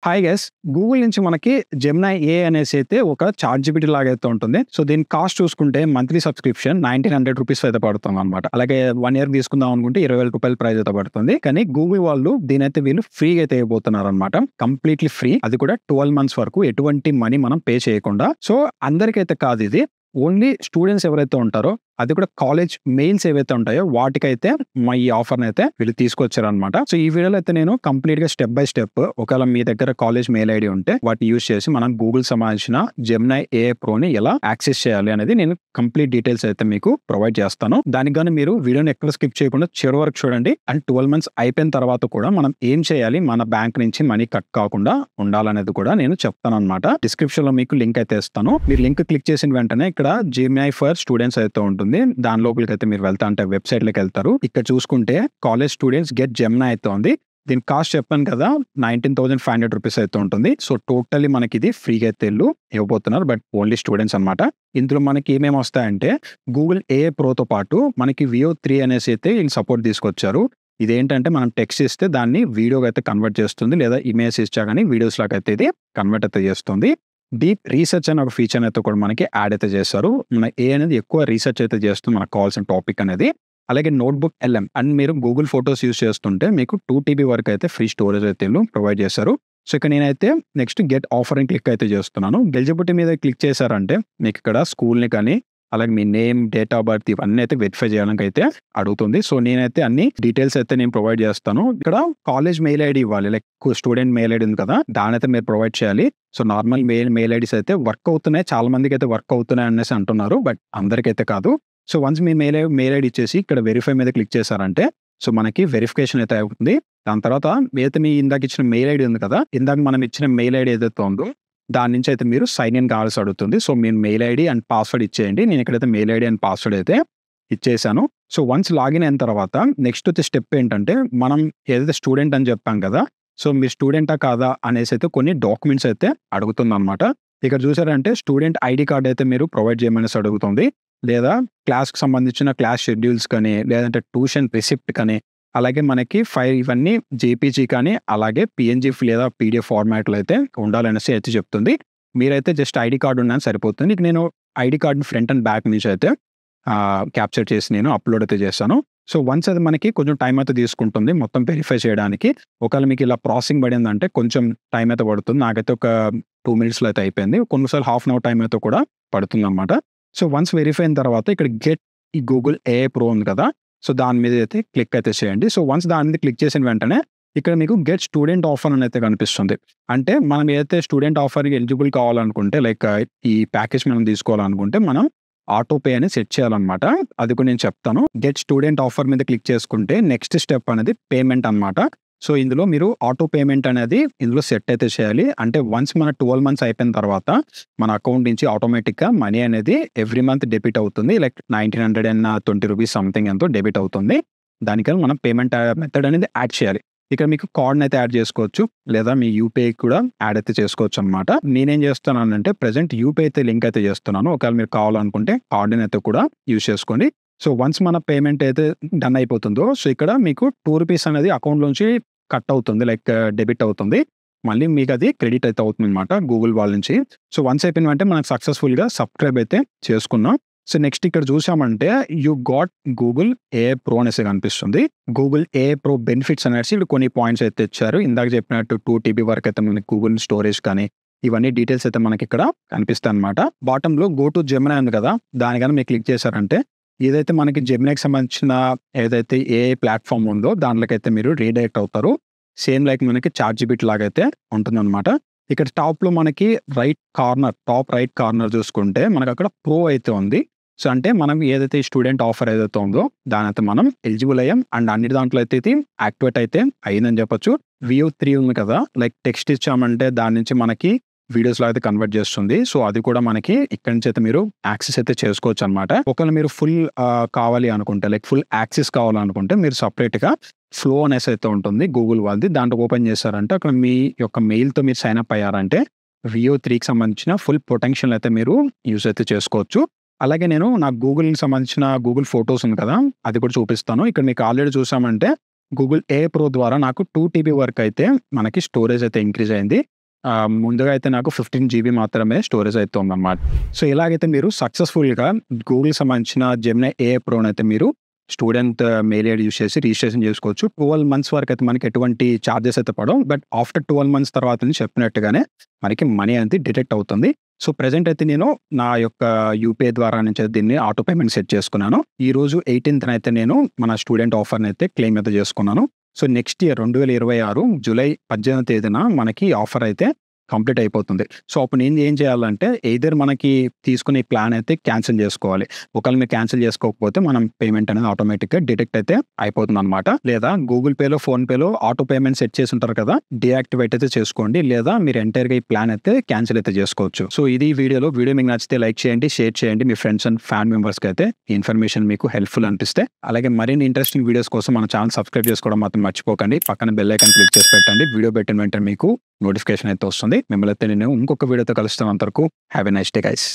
Hi guys. Google నుంచి మనకి Gemini ఏ అనేసి అయితే ఒక చాట్ జీపీటీ లాగా అయితే ఉంటుంది. సో దీని కాస్ట్ చూసుకుంటే మంత్లీ సబ్స్క్రిప్షన్ రూ. 1900 అయితే పడుతుందన్నమాట. అలాగే 1 ఇయర్ తీసుకుందాం అనుకుంటే రూ. 20,000 ప్రైస్ అయితే పడుతుంది. కానీ గూగుల్ వాళ్ళు దీనైతే వీళ్ళు ఫ్రీగా అయితే ఇవ్వబోతున్నారన్నమాట. Completely free. అది కూడా 12 మంత్స్ వరకు ఎటువంటి మనీ మనం పే చేయకుండా. సో అందరికైతే కాదు ఇది. ఓన్లీ స్టూడెంట్స్ ఎవరైతే ఉంటారో అది కూడా కాలేజ్ మెయిల్స్ ఏవైతే ఉంటాయో వాటికైతే ఈ ఆఫర్ని అయితే వీళ్ళు తీసుకొచ్చారనమాట. సో ఈ వీడియోలో అయితే నేను కంప్లీట్ గా స్టెప్ బై స్టెప్ ఒకవేళ మీ దగ్గర కాలేజ్ మెయిల్ ఐడి ఉంటే వాటిని యూజ్ చేసి మనం గూగుల్ సంబంధించిన జెమినీ ఏఐ ప్రోని ఎలా యాక్సెస్ చేయాలి అనేది నేను కంప్లీట్ డీటెయిల్స్ అయితే మీకు ప్రొవైడ్ చేస్తాను. దానికి గానీ మీరు వీడియోని ఎక్కడ స్కిప్ చేయకుండా చివరి వరకు చూడండి. అండ్ 12 మంత్స్ అయిపోయిన తర్వాత కూడా మనం ఏం చేయాలి, మన బ్యాంక్ నుంచి మనీ కట్ కాకుండా ఉండాలనేది కూడా నేను చెప్తాను అనమాట. డిస్క్రిప్షన్ లో మీకు లింక్ అయితే ఇస్తాను. మీరు లింక్ క్లిక్ చేసిన వెంటనే ఇక్కడ జెమినీ ఫర్ స్టూడెంట్స్ అయితే ఉంటుంది. దాని లోపలికి అయితే మీరు వెళ్తా అంటే వెబ్సైట్ లోకి వెళ్తారు. ఇక్కడ చూసుకుంటే కాలేజ్ స్టూడెంట్స్ గెట్ జెమినీ అయితే ఉంది. దీని కాస్ట్ చెప్పాను కదా, 19,500 రూపీస్ అయితే ఉంటుంది. సో టోటల్లీ మనకి ఇది ఫ్రీగా అయితే ఇవ్వబోతున్నారు, బట్ ఓన్లీ స్టూడెంట్స్ అనమాట. ఇందులో మనకి ఏమేమి వస్తాయంటే గూగుల్ ఏఐ ప్రోతో పాటు మనకి Veo 3 అనేసి అయితే వీళ్ళు సపోర్ట్ తీసుకొచ్చారు. ఇదేంటంటే మనం టెక్స్ట్ ఇస్తే దాన్ని వీడియోగా అయితే కన్వర్ట్ చేస్తుంది, లేదా ఇమేజ్ ఇచ్చా కానీ వీడియోస్ లాగా అయితే ఇది కన్వర్ట్ అయితే చేస్తుంది. డీప్ రీసెర్చ్ అనే ఒక ఫీచర్ అయితే కూడా మనకి యాడ్ అయితే చేస్తారు. మన ఏ అనేది ఎక్కువ రీసెర్చ్ అయితే చేస్తుంది మనకు కావాల్సిన టాపిక్ అనేది. అలాగే నోట్బుక్ LM అండ్ మీరు గూగుల్ ఫోటోస్ యూస్ చేస్తుంటే మీకు 2 TB వరకు అయితే ఫ్రీ స్టోరేజ్ అయితే ప్రొవైడ్ చేశారు. సో ఇక్కడ నేనైతే నెక్స్ట్ గెట్ ఆఫర్ అని క్లిక్ అయితే చేస్తున్నాను. ఎలిజిబిలిటీ మీద క్లిక్ చేశారంటే మీకు ఇక్కడ స్కూల్ని కానీ అలాగే మీ నేమ్, డేట్ ఆఫ్ బర్త్ ఇవన్నీ అయితే వెరిఫై చేయడానికి అయితే అడుగుతుంది. సో నేనైతే అన్ని డీటెయిల్స్ అయితే నేను ప్రొవైడ్ చేస్తాను. ఇక్కడ కాలేజ్ మెయిల్ ఐడి ఇవ్వాలి, లైక్ స్టూడెంట్ మెయిల్ ఐడి ఉంది కదా, దాని అయితే మీరు ప్రొవైడ్ చేయాలి. సో నార్మల్ మెయిల్ ఐడీస్ అయితే వర్క్ అవుతున్నాయి, చాలా మందికి అయితే వర్క్ అవుతున్నాయి అనేసి అంటున్నారు, బట్ అందరికైతే కాదు. సో వన్స్ మీ మెయిల్ ఐడి ఇచ్చేసి ఇక్కడ వెరిఫై మీద క్లిక్ చేశారంటే సో మనకి వెరిఫికేషన్ అయితే అవుతుంది. దాని తర్వాత అయితే మీ ఇందాక ఇచ్చిన మెయిల్ ఐడి ఉంది కదా, ఇందాక మనం ఇచ్చిన మెయిల్ ఐడి ఏదైతే ఉందో దాని నుంచి అయితే మీరు సైన్ ఇన్ కావాల్సి అడుగుతుంది. సో మీరు మెయిల్ ఐడి అండ్ పాస్వర్డ్ ఇచ్చేయండి. నేను ఇక్కడైతే మెయిల్ ఐడి అండ్ పాస్వర్డ్ అయితే ఇచ్చేసాను. సో వన్స్ లాగిన్ అయిన తర్వాత నెక్స్ట్ వచ్చే స్టెప్ ఏంటంటే మనం ఏదైతే స్టూడెంట్ అని చెప్పాం కదా, సో మీరు స్టూడెంటా కాదా అనేసి అయితే కొన్ని డాక్యుమెంట్స్ అయితే అడుగుతుంది అనమాట. ఇక్కడ చూసారంటే స్టూడెంట్ ఐడి కార్డ్ అయితే మీరు ప్రొవైడ్ చేయమనేసి అడుగుతుంది, లేదా క్లాస్కి సంబంధించిన క్లాస్ షెడ్యూల్స్ కానీ, లేదంటే ట్యూషన్ రిసిప్ట్ కానీ, అలాగే మనకి ఫైల్ ఇవన్నీ జేపీజీ కానీ అలాగే PNG లేదా PDF ఫార్మాట్లో అయితే ఉండాలనేసి అయితే చెప్తుంది. మీరైతే జస్ట్ ఐడి కార్డు ఉన్నాను సరిపోతుంది. ఇక నేను ఐడి కార్డుని ఫ్రంట్ అండ్ బ్యాక్ నుంచి అయితే క్యాప్చర్ చేసి నేను అప్లోడ్ అయితే చేస్తాను. సో వన్స్ అది మనకి కొంచెం టైం అయితే తీసుకుంటుంది మొత్తం వెరిఫై చేయడానికి. ఒకవేళ మీకు ఇలా ప్రాసెసింగ్ పడిందంటే కొంచెం టైం అయితే పడుతుంది. నాకైతే ఒక 2 మినిట్స్లో అయితే అయిపోయింది. కొన్నిసార్లు హాఫ్ అన్ అవర్ టైం అయితే కూడా పడుతుంది అనమాట. సో వన్స్ వెరిఫై అయిన తర్వాత ఇక్కడ గెట్ ఈ గూగుల్ ఏఐ ప్రో ఉంది కదా, సో దాని మీద అయితే క్లిక్ అయితే చేయండి. సో వన్స్ దాని మీద క్లిక్ చేసిన వెంటనే ఇక్కడ మీకు గెట్ స్టూడెంట్ ఆఫర్ అని అయితే కనిపిస్తుంది. అంటే మనం ఏదైతే స్టూడెంట్ ఆఫర్కి ఎలిజిబుల్ కావాలనుకుంటే, లైక్ ఈ ప్యాకేజ్ మనం తీసుకోవాలనుకుంటే మనం ఆటో పే అని సెట్ చేయాలన్నమాట. అది కూడా నేను చెప్తాను. గెట్ స్టూడెంట్ ఆఫర్ మీద క్లిక్ చేసుకుంటే నెక్స్ట్ స్టెప్ అనేది పేమెంట్ అనమాట. సో ఇందులో మీరు ఆటో పేమెంట్ అనేది ఇందులో సెట్ అయితే చేయాలి. అంటే వన్స్ మన 12 మంత్స్ అయిపోయిన తర్వాత మన అకౌంట్ నుంచి ఆటోమేటిక్గా మనీ అనేది ఎవ్రీ మంత్ డెబిట్ అవుతుంది. లైక్ 1920 రూపీస్ సంథింగ్ ఎంతో డెబిట్ అవుతుంది. దానికని మనం పేమెంట్ మెథడ్ అనేది యాడ్ చేయాలి. ఇక్కడ మీకు కార్డ్ని అయితే యాడ్ చేసుకోవచ్చు, లేదా మీ యూపీఐ కూడా యాడ్ అయితే చేసుకోవచ్చు అనమాట. నేనేం చేస్తున్నానంటే ప్రెసెంట్ యూపీఐ అయితే లింక్ అయితే చేస్తున్నాను. ఒకవేళ మీరు కావాలనుకుంటే కార్డ్ని అయితే కూడా యూజ్ చేసుకోండి. సో వన్స్ మన పేమెంట్ అయితే డన్ అయిపోతుందో, సో ఇక్కడ మీకు ₹2 అనేది అకౌంట్లోంచి కట్ అవుతుంది, లైక్ డెబిట్ అవుతుంది. మళ్ళీ మీకు అది క్రెడిట్ అయితే అవుతుంది అనమాట గూగుల్ వాళ్ళ నుంచి. సో వన్స్ అయిపోయిన వెంటనే మనకు సక్సెస్ఫుల్గా సబ్స్క్రైబ్ అయితే చేసుకున్నాం. సో నెక్స్ట్ ఇక్కడ చూసామంటే you got Google AI pro అనేసి కనిపిస్తుంది. గూగుల్ ఏఐ ప్రో బెనిఫిట్స్ అనేసి ఇక్కడ కొన్ని పాయింట్స్ అయితే ఇచ్చారు. ఇందాక చెప్పినట్టు 2 TB వరకు అయితే మనకి గూగుల్ స్టోరేజ్ కానీ ఇవన్నీ డీటెయిల్స్ అయితే మనకి ఇక్కడ కనిపిస్తాయి అనమాట. బాటంలో గో టు జెమినీ ఉంది కదా, దానికన్నా మీరు క్లిక్ చేశారంటే ఏదైతే మనకి జెమినీకి సంబంధించిన ఏదైతే ఏఐ ప్లాట్ఫామ్ ఉందో దాంట్లోకైతే మీరు రీడైరెక్ట్ అవుతారు. సేమ్ లైక్ మనకి చాట్ జీపీటీ లాగా అయితే ఉంటుందన్నమాట. ఇక్కడ టాప్లో మనకి టాప్ రైట్ కార్నర్ చూసుకుంటే మనకి అక్కడ ప్రో అయితే ఉంది. సో అంటే మనం ఏదైతే స్టూడెంట్ ఆఫర్ ఏదైతే ఉందో దాని అయితే మనం ఎలిజిబుల్ అయ్యాం. అండ్ అన్ని దాంట్లో అయితే ఇది యాక్టివేట్ అయితే అయిందని చెప్పొచ్చు. Veo 3 ఉంది కదా, లైక్ టెక్స్ట్ ఇచ్చామంటే దాని నుంచి మనకి వీడియోస్ లో అయితే కన్వర్ట్ చేస్తుంది. సో అది కూడా మనకి ఇక్కడ నుంచి అయితే మీరు యాక్సెస్ అయితే చేసుకోవచ్చు అనమాట. ఒకవేళ మీరు ఫుల్ కావాలి అనుకుంటే, లైక్ ఫుల్ యాక్సెస్ కావాలనుకుంటే మీరు సపరేట్ గా ఫ్లో అనేసి అయితే ఉంటుంది గూగుల్ వాళ్ళది. దాంట్లో ఓపెన్ చేశారంటే అక్కడ మీ యొక్క మెయిల్ తో మీరు సైన్ అప్ అయ్యారంటే Veo 3కి సంబంధించిన ఫుల్ పొటెన్షియల్ అయితే మీరు యూజ్ అయితే చేసుకోవచ్చు. అలాగే నేను నా గూగుల్కి సంబంధించిన గూగుల్ ఫోటోస్ ఉంది కదా, అది కూడా చూపిస్తాను. ఇక్కడ మీకు ఆల్రెడీ చూసామంటే గూగుల్ ఏ ప్రో ద్వారా నాకు 2 టీబీ వరకు అయితే మనకి స్టోరేజ్ అయితే ఇంక్రీజ్ అయింది. ముందుగా అయితే నాకు 15 జీబీ మాత్రమే స్టోరేజ్ అయితే ఉందన్నమాట. సో ఇలాగైతే మీరు సక్సెస్‌ఫుల్‌గా గూగుల్‌కి సంబంధించిన జెమినీ ఏఐ ప్రోనైతే మీరు స్టూడెంట్ మెయిల్ ఐడీ యూజ్ చేసి రిజిస్ట్రేషన్ చేసుకోవచ్చు. 12 మంత్స్ వరకైతే మనకి ఎటువంటి చార్జెస్ అయితే పడవు. బట్ ఆఫ్టర్ 12 మంత్స్ తర్వాత నుంచి చెప్పినట్టుగానే మనకి మనీ అనేది డిడక్ట్ అవుతుంది. సో ప్రెజెంట్ అయితే నేను నా యొక్క యూపీఐ ద్వారా నుంచి దీన్ని ఆటో పేమెంట్ సెట్ చేసుకున్నాను. ఈరోజు 18థ్ అయితే నేను మన స్టూడెంట్ ఆఫర్‌ని అయితే క్లెయిమ్ అయితే చేసుకున్నాను. సో నెక్స్ట్ ఇయర్ 2026 జూలై 18వ తేదీన మనకి ఆఫర్ అయితే కంప్లీట్ అయిపోతుంది. సో అప్పుడు నేను ఏం చేయాలంటే ఎయిదర్ మనకి తీసుకునే ప్లాన్ అయితే క్యాన్సిల్ చేసుకోవాలి. ఒకవేళ మీరు క్యాన్సిల్ చేసుకోకపోతే మనం పేమెంట్ అనేది ఆటోమేటిక్‌గా డిడక్ట్ అయితే అయిపోతుందన్నమాట. లేదా గూగుల్ పేలో, ఫోన్‌పేలో ఆటో పేమెంట్ సెట్ చేసి ఉంటారు కదా! డీయాక్టివేట్ అయితే చేసుకోండి. లేదా మీరు ఎంటైర్‌గా ఈ ప్లాన్ అయితే క్యాన్సిల్ అయితే చేసుకోవచ్చు. సో ఇది వీడియో మీకు నచ్చితే లైక్ చేయండి, షేర్ చేయండి. మీ ఫ్రెండ్స్ అండ్ ఫ్యామిలీ మెంబర్స్‌కి అయితే ఈ ఇన్ఫర్మేషన్ మీకు హెల్ప్‌ఫుల్ అనిపిస్తే. అలాగే మరిన్ని ఇంట్రెస్టింగ్ వీడియోస్ కోసం మన ఛానల్ సబ్స్క్రైబ్ చేసుకోవడం మాత్రం మర్చిపోకండి. పక్కన బెల్ ఐకాన్ క్లిక్ చేసి పెట్టండి. వీడియో పెట్టిన వెంటనే మీకు నోటిఫికేషన్ అయితే వస్తుంది. మిమ్మల్ని అయితే నేను ఇంకొక వీడియోతో కలుస్తాను. అంతవరకు have a nice day guys.